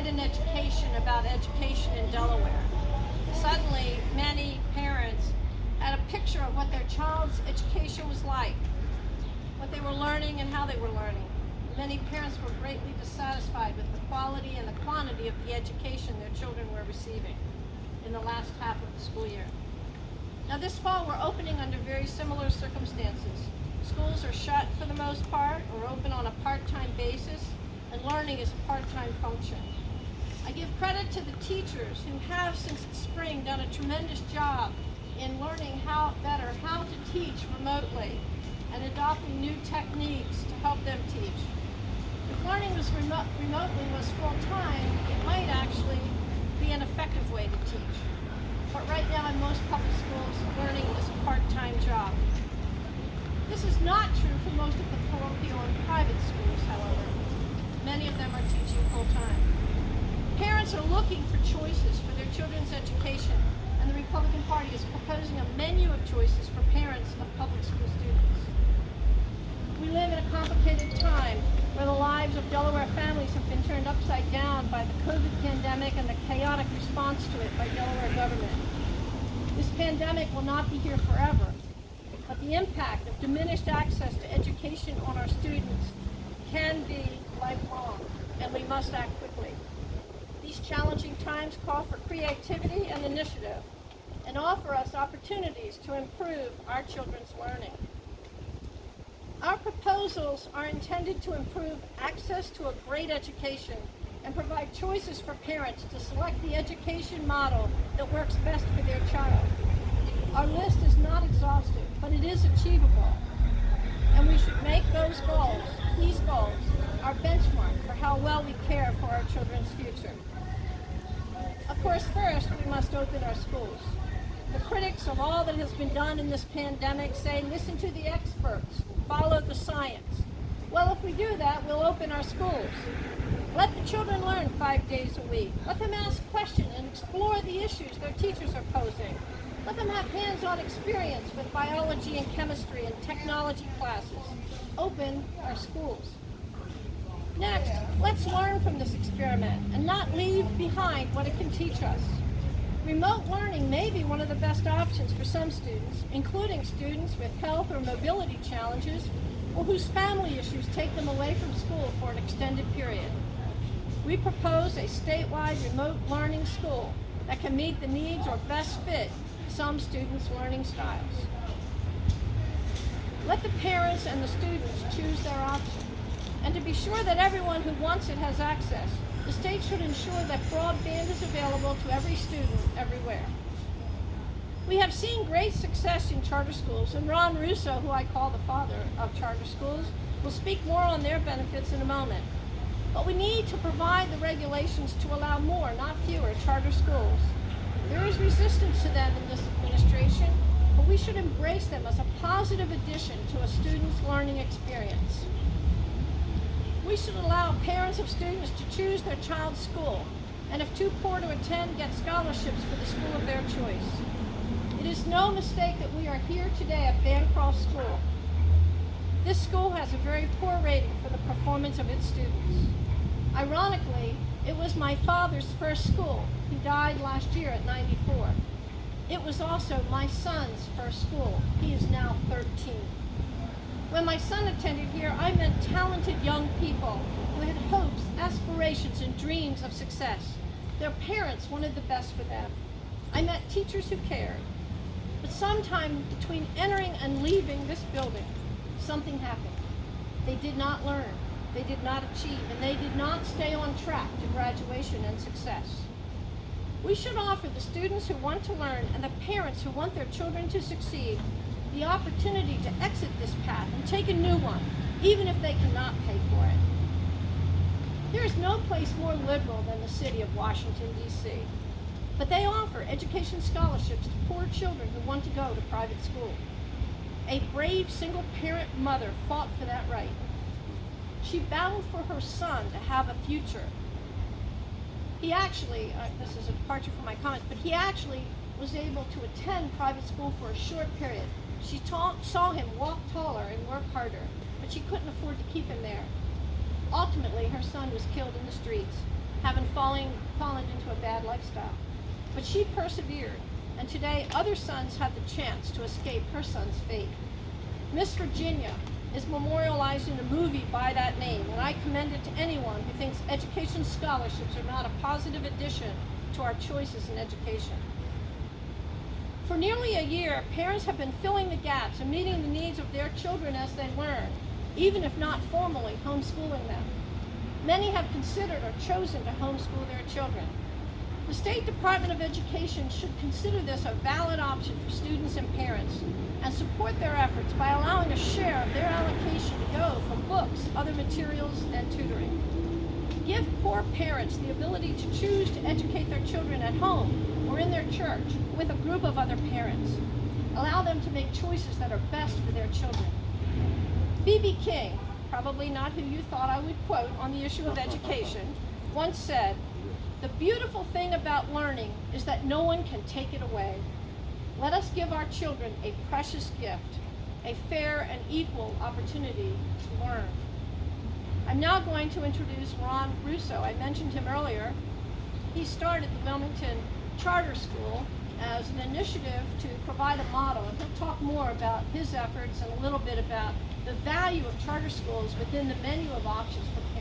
an education about education in Delaware. Suddenly, many parents had a picture of what their child's education was like, what they were learning and how they were learning. Many parents were greatly dissatisfied with the quality and the quantity of the education their children were receiving in the last half of the school year. Now this fall we're opening under very similar circumstances. Schools are shut for the most part or open on a part-time basis, and learning is a part-time function. I give credit to the teachers who have since the spring done a tremendous job in learning how to teach remotely and adopting new techniques to help them teach. If learning remotely was full-time, it might actually be an effective way to teach. But right now in most public schools, learning is a part-time job. This is not true for most of the parochial and private schools, however. Many of them are teaching full-time. Parents are looking for choices for their children's education, and the Republican Party is proposing a menu of choices for parents of public school students. We live in a complicated time where the lives of Delaware families have been turned upside down by the COVID pandemic and the chaotic response to it by Delaware government. This pandemic will not be here forever, but the impact of diminished access to education on our students can be lifelong, and we must act quickly. These challenging times call for creativity and initiative and offer us opportunities to improve our children's learning. Our proposals are intended to improve access to a great education and provide choices for parents to select the education model that works best for their child. Our list is not exhaustive, but it is achievable, and we should make these goals, our benchmark for how well we care for our children's future. Of course, first, we must open our schools. The critics of all that has been done in this pandemic say, listen to the experts, follow the science. Well, if we do that, we'll open our schools. Let the children learn 5 days a week. Let them ask questions and explore the issues their teachers are posing. Let them have hands-on experience with biology and chemistry and technology classes. Open our schools. Next, let's learn from this experiment and not leave behind what it can teach us. Remote learning may be one of the best options for some students, including students with health or mobility challenges or whose family issues take them away from school for an extended period. We propose a statewide remote learning school that can meet the needs or best fit some students' learning styles. Let the parents and the students choose their option. And to be sure that everyone who wants it has access, the state should ensure that broadband is available to every student everywhere. We have seen great success in charter schools, and Ron Russo, who I call the father of charter schools, will speak more on their benefits in a moment. But we need to provide the regulations to allow more, not fewer, charter schools. There is resistance to them in this administration, but we should embrace them as a positive addition to a student's learning experience. We should allow parents of students to choose their child's school, and if too poor to attend, get scholarships for the school of their choice. It is no mistake that we are here today at Bancroft School. This school has a very poor rating for the performance of its students. Ironically, it was my father's first school. He died last year at 94. It was also my son's first school. He is now 13. When my son attended here, I met talented young people who had hopes, aspirations, and dreams of success. Their parents wanted the best for them. I met teachers who cared. But sometime between entering and leaving this building, something happened. They did not learn, they did not achieve, and they did not stay on track to graduation and success. We should offer the students who want to learn and the parents who want their children to succeed the opportunity to exit this path and take a new one, even if they cannot pay for it. There is no place more liberal than the city of Washington, D.C., but they offer education scholarships to poor children who want to go to private school. A brave single-parent mother fought for that right. She battled for her son to have a future. He actually, this is a departure from my comments, but he actually was able to attend private school for a short period. She saw him walk taller and work harder, but she couldn't afford to keep him there. Ultimately, her son was killed in the streets, having fallen into a bad lifestyle. But she persevered, and today other sons have the chance to escape her son's fate. Miss Virginia is memorialized in a movie by that name, and I commend it to anyone who thinks education scholarships are not a positive addition to our choices in education. For nearly a year, parents have been filling the gaps and meeting the needs of their children as they learn, even if not formally homeschooling them. Many have considered or chosen to homeschool their children. The State Department of Education should consider this a valid option for students and parents and support their efforts by allowing a share of their allocation to go from books, other materials, and tutoring. Give poor parents the ability to choose to educate their children at home or in their church with a group of other parents. Allow them to make choices that are best for their children. B.B. King, probably not who you thought I would quote on the issue of education, once said, "The beautiful thing about learning is that no one can take it away. Let us give our children a precious gift, a fair and equal opportunity to learn." I'm now going to introduce Ron Russo. I mentioned him earlier. He started the Wilmington Charter School as an initiative to provide a model, and he'll talk more about his efforts and a little bit about the value of charter schools within the menu of options for